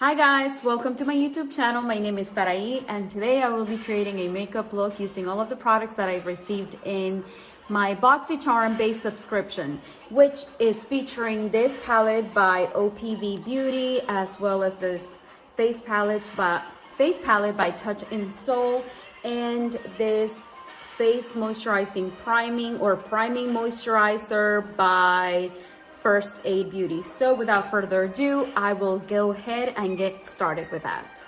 Hi guys, welcome to my YouTube channel. My name is Sarai and today I will be creating a makeup look using all of the products that I've received in my Boxy Base subscription, which is featuring this palette by OPV Beauty as well as this face palette by Touch in Soul and this face moisturizing priming moisturizer by First Aid Beauty. So without further ado, I will go ahead and get started with that.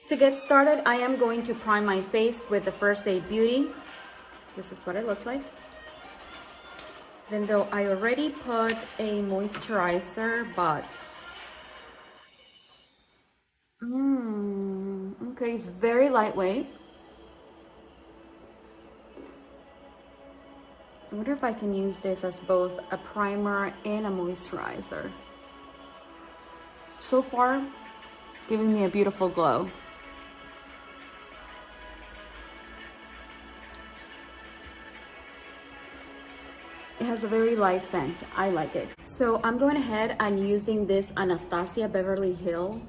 To get started, I am going to prime my face with the First Aid Beauty. This is what it looks like. Then though I already put a moisturizer, but okay, it's very lightweight. I wonder if I can use this as both a primer and a moisturizer. So far, giving me a beautiful glow. It has a very light scent. I like it. So I'm going ahead and using this Anastasia Beverly Hills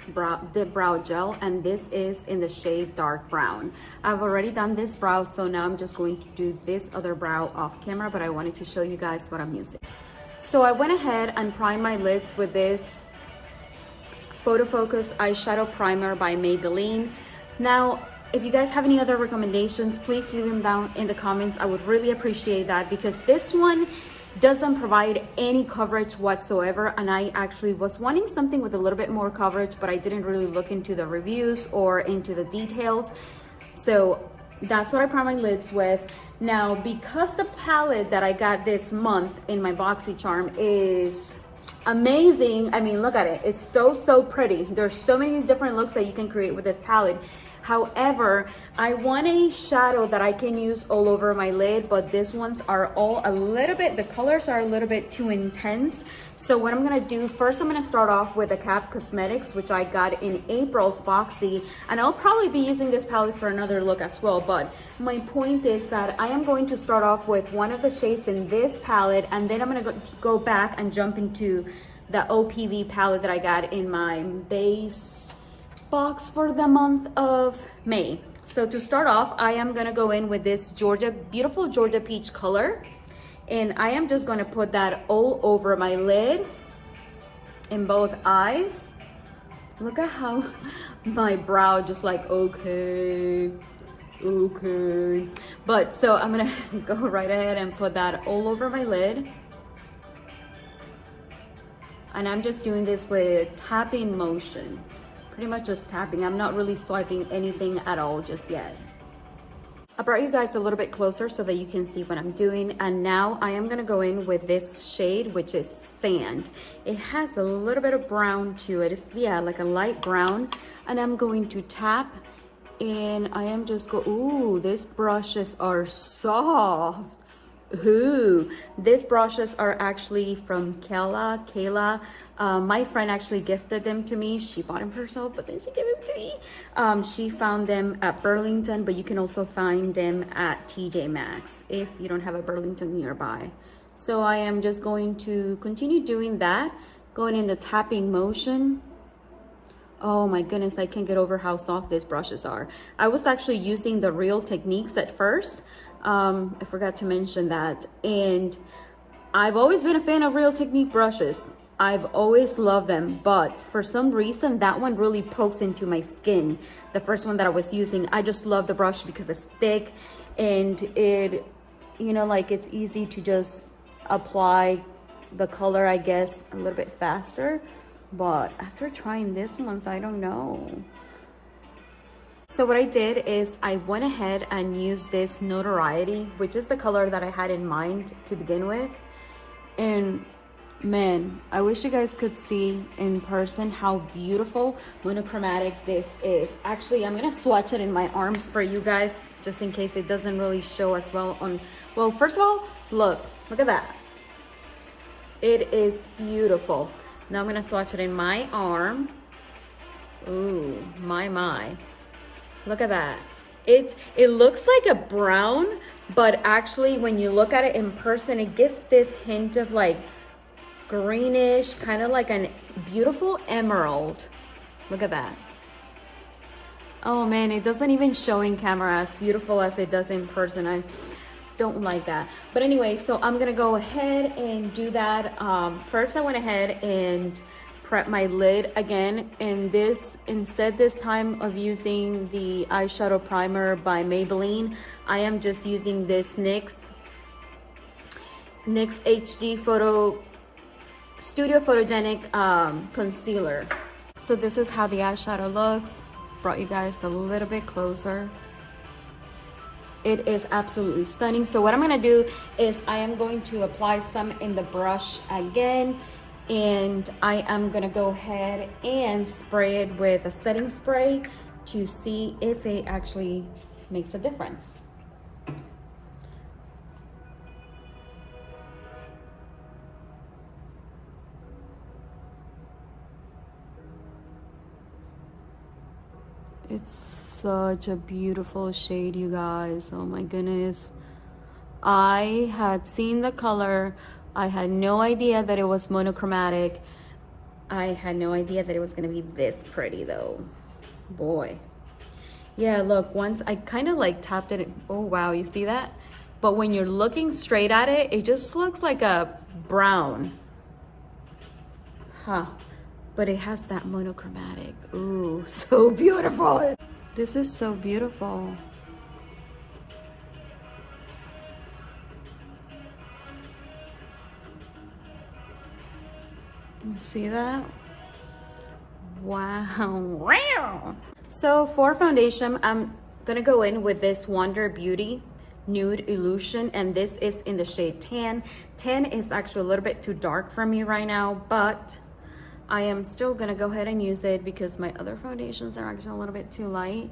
Dip Brow Gel, and this is in the shade Dark Brown. I've already done this brow, so now I'm just going to do this other brow off camera, but I wanted to show you guys what I'm using. So I went ahead and primed my lids with this Photo Focus Eyeshadow Primer by Maybelline. Now, if you guys have any other recommendations, please leave them down in the comments. I would really appreciate that because this one doesn't provide any coverage whatsoever, and I actually was wanting something with a little bit more coverage, but I didn't really look into the reviews or into the details. So that's what I prime my lids with. Now, because the palette that I got this month in my BoxyCharm is amazing. I mean, look at it. It's so pretty. There's so many different looks that you can create with this palette. However, I want a shadow that I can use all over my lid, but these ones are all a little bit, the colors are a little bit too intense. So what I'm gonna do, first I'm gonna start off with the Cap Cosmetics, which I got in April's Boxy, and I'll probably be using this palette for another look as well. But my point is that I am going to start off with one of the shades in this palette, and then I'm gonna go back and jump into the OPV palette that I got in my base box for the month of May. So to start off, I am gonna go in with this beautiful Georgia Peach color, and I am just gonna put that all over my lid in both eyes. Look at how my brow just like, okay. But so I'm gonna go right ahead and put that all over my lid. And I'm just doing this with tapping motion. Pretty much just tapping. I'm not really swiping anything at all just yet. I brought you guys a little bit closer so that you can see what I'm doing. And now I am gonna go in with this shade, which is Sand. It has a little bit of brown to it. It's, yeah, like a light brown. And I'm going to tap, and I am just ooh, these brushes are soft. Ooh, these brushes are actually from Kayla. My friend actually gifted them to me. She bought them for herself, but then she gave them to me. She found them at Burlington, but you can also find them at TJ Maxx if you don't have a Burlington nearby. So I am just going to continue doing that, going in the tapping motion. Oh my goodness, I can't get over how soft these brushes are. I was actually using the Real Techniques at first. I forgot to mention that. And I've always been a fan of Real Technique brushes. I've always loved them, but for some reason that one really pokes into my skin. The first one that I was using, I just love the brush because it's thick and it, you know, like it's easy to just apply the color, I guess, a little bit faster. But after trying this ones, I don't know. So what I did is I went ahead and used this Notoriety, which is the color that I had in mind to begin with. And man, I wish you guys could see in person how beautiful monochromatic this is. Actually, I'm gonna swatch it in my arms for you guys, just in case it doesn't really show as well on, well, first of all, look at that. It is beautiful. Now I'm gonna swatch it in my arm. Ooh, my. Look at that. It looks like a brown, but actually when you look at it in person, it gives this hint of like greenish, kind of like a beautiful emerald. Look at that. Oh man, it doesn't even show in camera as beautiful as it does in person. I don't like that. But anyway, so I'm gonna go ahead and do that. First I went ahead and prep my lid again, and instead this time of using the eyeshadow primer by Maybelline, I am just using this NYX HD Studio Photogenic concealer. So this is how the eyeshadow looks. Brought you guys a little bit closer. It is absolutely stunning. So what I'm gonna do is I am going to apply some in the brush again, and I am gonna go ahead and spray it with a setting spray to see if it actually makes a difference. It's such a beautiful shade, you guys. Oh my goodness. I had seen the color. I had no idea that it was monochromatic. I had no idea that it was gonna be this pretty though. Boy. Yeah, look, once I kind of like tapped it. Oh wow, you see that? But when you're looking straight at it, it just looks like a brown. Huh. But it has that monochromatic. Ooh, so beautiful. This is so beautiful. You see that? Wow. So for foundation, I'm gonna go in with this Wonder Beauty Nude Illusion, and this is in the shade Tan. Tan is actually a little bit too dark for me right now, but I am still gonna go ahead and use it because my other foundations are actually a little bit too light.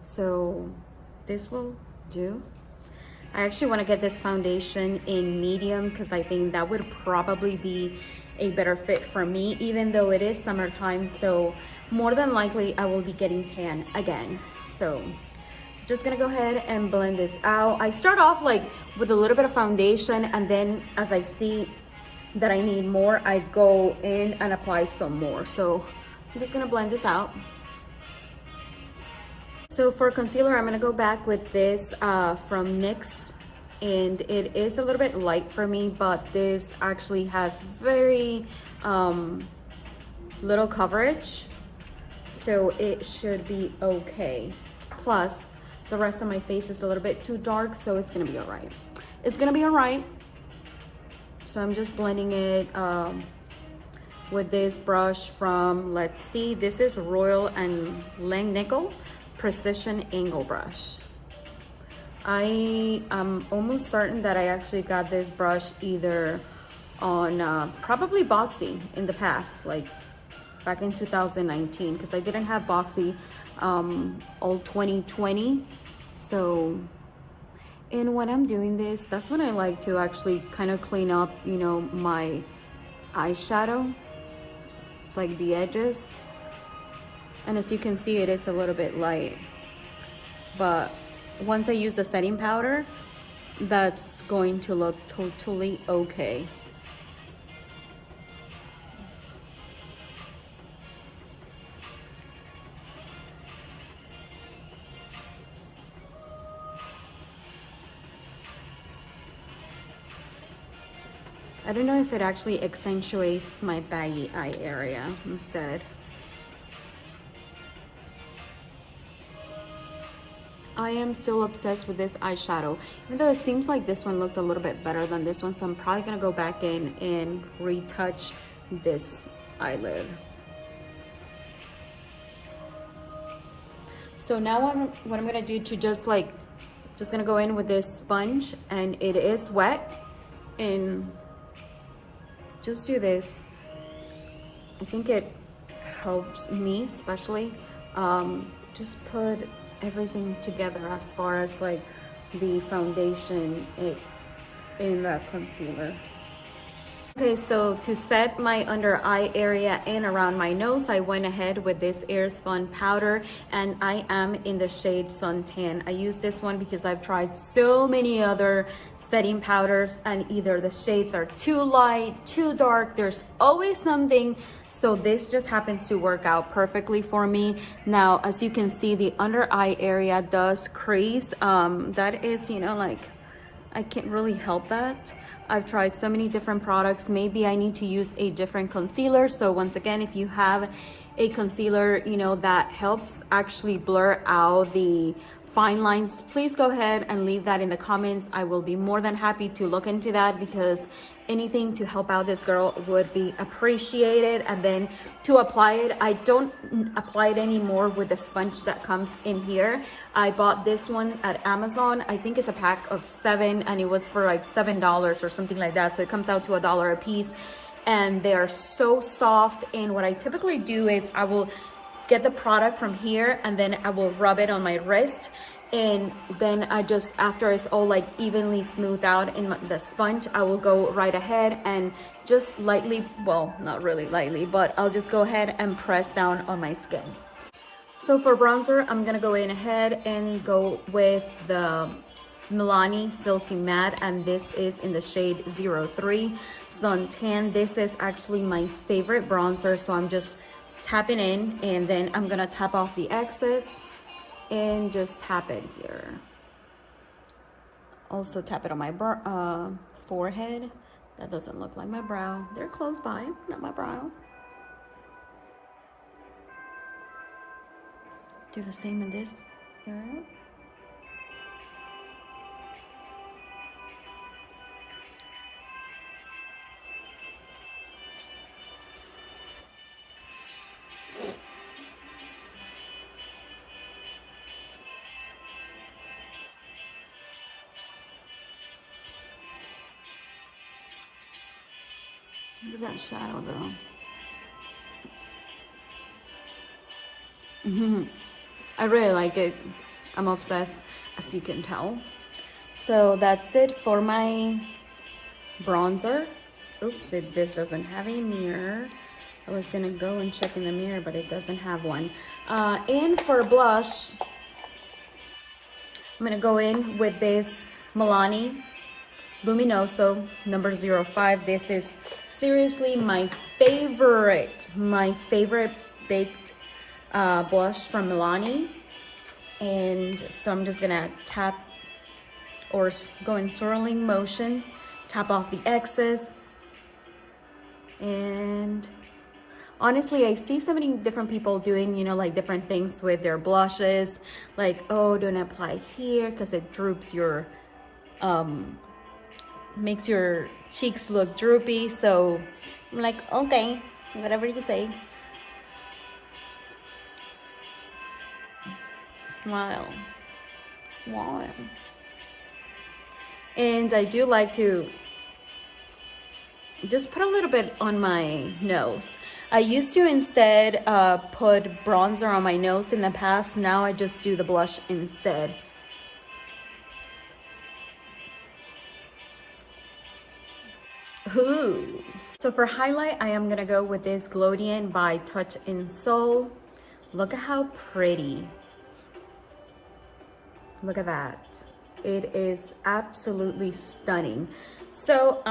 So this will do. I actually wanna get this foundation in medium because I think that would probably be a better fit for me, even though it is summertime. So more than likely I will be getting tan again. So just gonna go ahead and blend this out. I start off like with a little bit of foundation, and then as I see that I need more, I go in and apply some more. So I'm just gonna blend this out. So for concealer, I'm gonna go back with this from NYX, and it is a little bit light for me, but this actually has very little coverage, so it should be okay. Plus the rest of my face is a little bit too dark, so it's gonna be all right. It's gonna be all right. So I'm just blending it with this brush from, let's see, this is Royal and Langnickel Precision Angle Brush. I am almost certain that I actually got this brush either on probably Boxy in the past, like back in 2019, because I didn't have Boxy all 2020. So, and when I'm doing this, that's when I like to actually kind of clean up, you know, my eyeshadow, like the edges. And as you can see, it is a little bit light, but once I use the setting powder, that's going to look totally okay. I don't know if it actually accentuates my baggy eye area instead. I am still obsessed with this eyeshadow, even though it seems like this one looks a little bit better than this one, so I'm probably gonna go back in and retouch this eyelid. So now what I'm gonna do to just gonna go in with this sponge, and it is wet, and just do this. I think it helps me especially just put everything together as far as like the foundation in the concealer. Okay, so to set my under eye area and around my nose, I went ahead with this Airspun powder, and I am in the shade Suntan. I use this one because I've tried so many other setting powders and either the shades are too light, too dark, there's always something. So this just happens to work out perfectly for me. Now, as you can see, the under eye area does crease. That is, you know, like, I can't really help that. I've tried so many different products. Maybe I need to use a different concealer. So once again, if you have a concealer, you know, that helps actually blur out the fine lines, please go ahead and leave that in the comments. I will be more than happy to look into that, because anything to help out this girl would be appreciated. And then to apply it, I don't apply it anymore with the sponge that comes in here. I bought this one at Amazon. I think it's a pack of 7 and it was for like $7 or something like that. So it comes out to $1 a piece, and they are so soft. And what I typically do is I will get the product from here and then I will rub it on my wrist, and then I just, after it's all like evenly smoothed out in the sponge, I will go right ahead and just lightly, well, not really lightly, but I'll just go ahead and press down on my skin. So for bronzer, I'm gonna go in ahead and go with the Milani Silky Matte, and this is in the shade 03 Suntan. This is actually my favorite bronzer, so I'm just tapping in, and then I'm gonna tap off the excess and just tap it here. Also tap it on my forehead. That doesn't look like my brow. They're close by, not my brow. Do the same in this area. Look at that shadow though. I really like it. I'm obsessed, as you can tell. So that's it for my bronzer. Oops, this doesn't have a mirror. I was gonna go and check in the mirror, but it doesn't have one. And for blush, I'm gonna go in with this Milani Luminoso number 05. This is seriously my favorite baked blush from Milani. And so I'm just gonna tap or go in swirling motions, tap off the excess. And honestly, I see so many different people doing, you know, like different things with their blushes, like, oh, don't apply here because it droops your makes your cheeks look droopy. So I'm like, okay, whatever you say. Smile. Wow. And I do like to just put a little bit on my nose. I used to instead put bronzer on my nose in the past. Now I just do the blush instead. Ooh. So for highlight, I am gonna go with this Glowdient by Touch in Soul. Look at how pretty. Look at that. It is absolutely stunning. So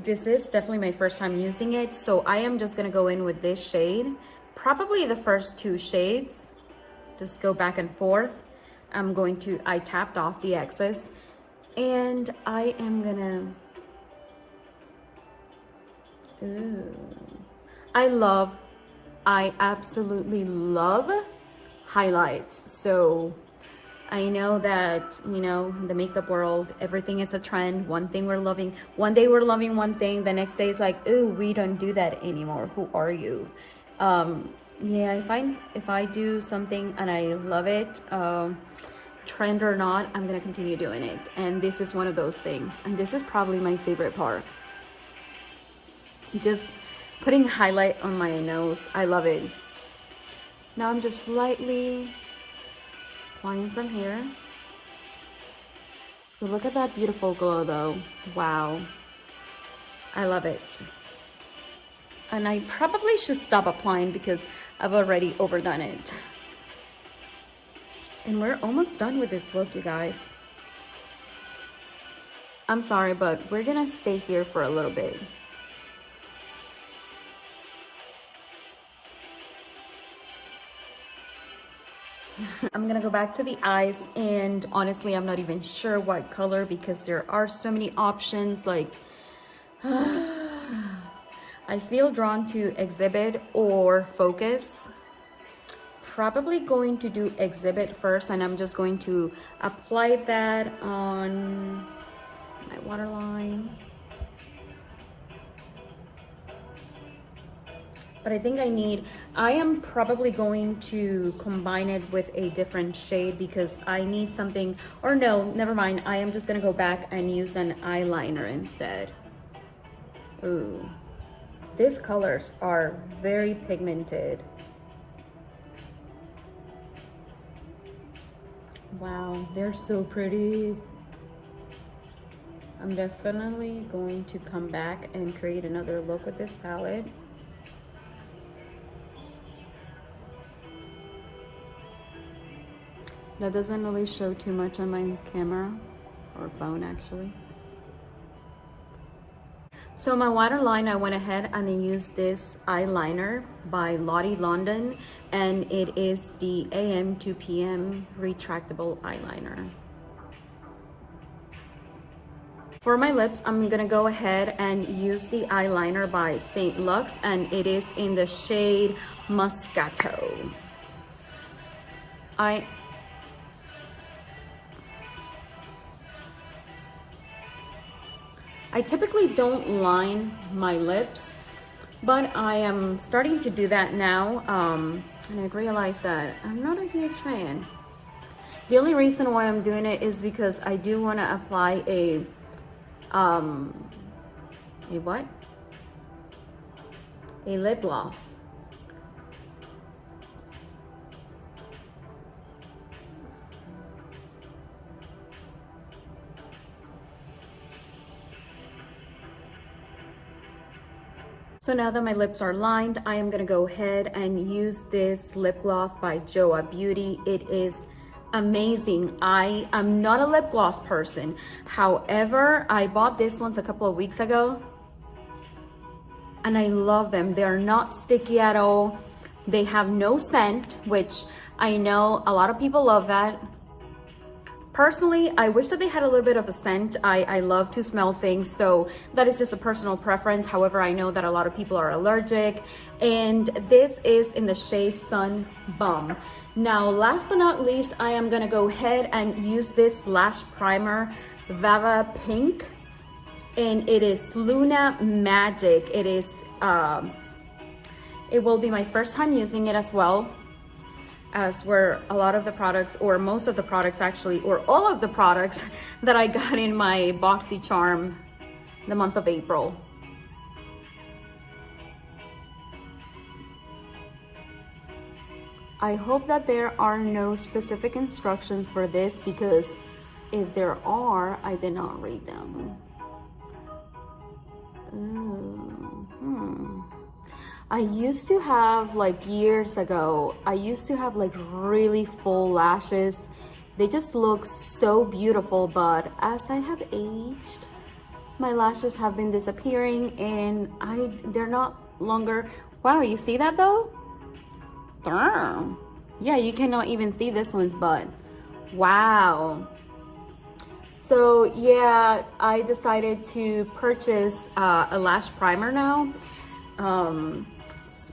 this is definitely my first time using it. So I am just gonna go in with this shade, probably the first 2 shades. Just go back and forth. I tapped off the excess, and I am gonna, I absolutely love highlights. So I know that, you know, in the makeup world, everything is a trend. One day we're loving one thing, the next day it's like, ooh, we don't do that anymore. Who are you? Yeah, if I do something and I love it, trend or not, I'm gonna continue doing it. And this is one of those things. And this is probably my favorite part. Just putting highlight on my nose. I love it. Now I'm just lightly applying some here. Look at that beautiful glow though. Wow. I love it. And I probably should stop applying because I've already overdone it. And we're almost done with this look, you guys. I'm sorry, but we're gonna stay here for a little bit. I'm gonna go back to the eyes, and honestly, I'm not even sure what color because there are so many options. Like, I feel drawn to Exhibit or Focus. Probably going to do Exhibit first, and I'm just going to apply that on my waterline. But I think I am probably going to combine it with a different shade because I need something, or no, never mind. I am just gonna go back and use an eyeliner instead. Ooh, these colors are very pigmented. Wow, they're so pretty. I'm definitely going to come back and create another look with this palette. That doesn't really show too much on my camera or phone actually. So my waterline, I went ahead and I used this eyeliner by Lottie London, and it is the AM to PM retractable eyeliner. For my lips, I'm gonna go ahead and use the eyeliner by St. Lux, and it is in the shade Moscato. I typically don't line my lips, but I am starting to do that now, and I realized that I'm not a huge fan. The only reason why I'm doing it is because I do want to apply a what? A lip gloss. So now that my lips are lined, I am gonna go ahead and use this lip gloss by Joa Beauty. It is amazing. I am not a lip gloss person. However, I bought this ones a couple of weeks ago and I love them. They're not sticky at all. They have no scent, which I know a lot of people love that. Personally, I wish that they had a little bit of a scent. I love to smell things, so that is just a personal preference. However, I know that a lot of people are allergic, and this is in the shade Sun Bum. Now, last but not least, I am gonna go ahead and use this lash primer, Vava Pink, and it is Luna Magic. It is, it will be my first time using it as well, as were a lot of the products, or most of the products actually, or all of the products that I got in my Boxy Charm the month of April. I hope that there are no specific instructions for this, because if there are, I did not read them. I used to have, like years ago, I used to have like really full lashes. They just look so beautiful, but as I have aged, my lashes have been disappearing, and they're not longer. Wow, you see that though? Damn. Yeah, you cannot even see this one's, but wow. So yeah, I decided to purchase a lash primer now,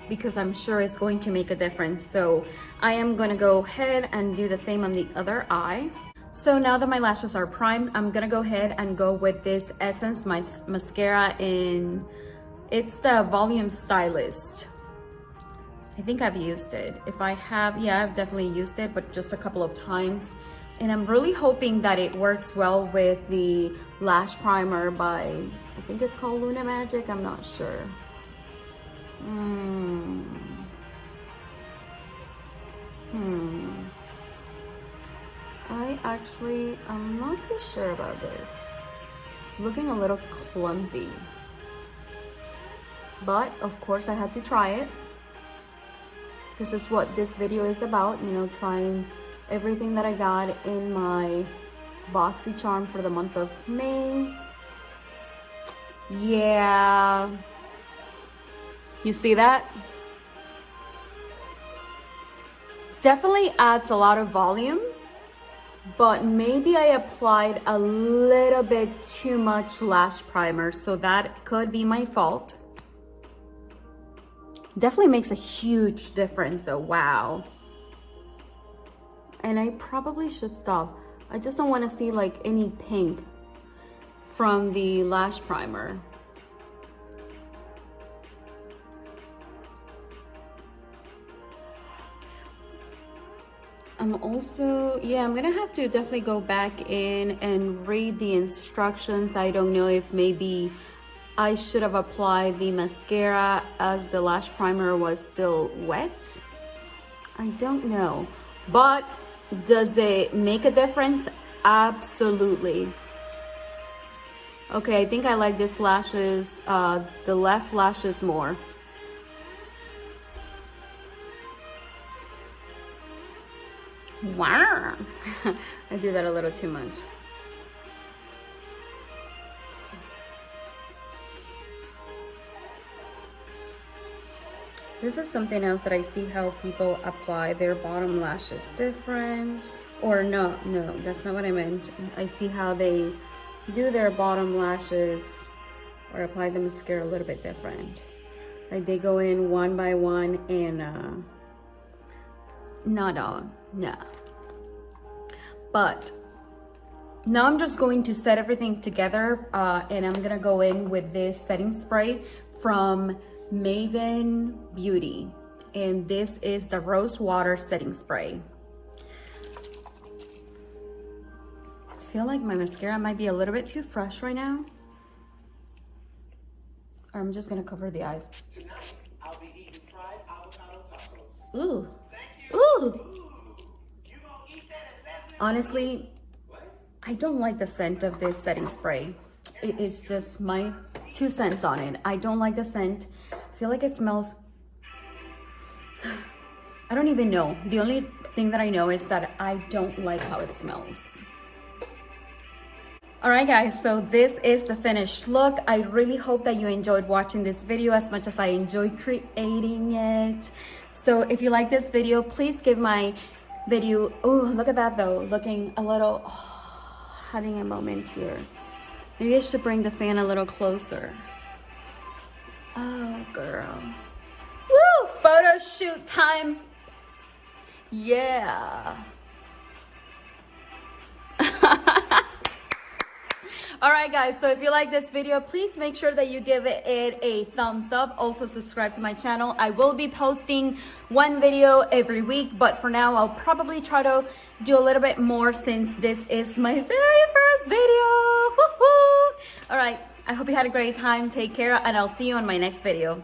because I'm sure it's going to make a difference. So I am going to go ahead and do the same on the other eye. So now that my lashes are primed, I'm going to go ahead and go with this Essence mascara in, it's the Volume Stylist. I think I've used it. If I have, yeah, I've definitely used it, but just a couple of times. And I'm really hoping that it works well with the lash primer by, I think it's called Luna Magic, I'm not sure. I'm not too sure about this. It's looking a little clumpy. but of course I had to try it. This is what this video is about, you know, trying everything that I got in my Boxy charm for the month of May. Yeah, you see that? Definitely adds a lot of volume, but maybe I applied a little bit too much lash primer, so that could be my fault. Definitely makes a huge difference though, wow. And I probably should stop. I just don't want to see like any pink from the lash primer. I'm also, yeah, I'm gonna have to definitely go back in and read the instructions. I don't know if maybe I should have applied the mascara as the lash primer was still wet. I don't know, but does it make a difference? Absolutely. Okay, I think I like this lashes, the left lashes more. Wow. I do that a little too much. This is something else that I see how people apply their bottom lashes different. Or no, that's not what I meant. I see how they do their bottom lashes or apply the mascara a little bit different. Like they go in one by one and not all, no. But now I'm just going to set everything together and I'm gonna go in with this setting spray from Maven Beauty, and this is the Rose Water setting spray. I feel like my mascara might be a little bit too fresh right now, or I'm just gonna cover the eyes. Tonight, I'll be eating fried avocado tacos. Ooh. Thank you. Ooh. You gonna eat that as that? Honestly, I don't like the scent of this setting spray. It is just my 2 cents on it. I don't like the scent. I feel like it smells, I don't even know. The only thing that I know is that I don't like how it smells. All right guys, so this is the finished look. I really hope that you enjoyed watching this video as much as I enjoyed creating it. So if you like this video, please give my video, oh, look at that though, looking a little, having a moment here. Maybe I should bring the fan a little closer. Oh, girl. Woo! Photo shoot time. Yeah. All right, guys. So if you like this video, please make sure that you give it a thumbs up. Also, subscribe to my channel. I will be posting one video every week, but for now, I'll probably try to do a little bit more since this is my very first video. Woohoo! All right. I hope you had a great time. Take care, and I'll see you on my next video.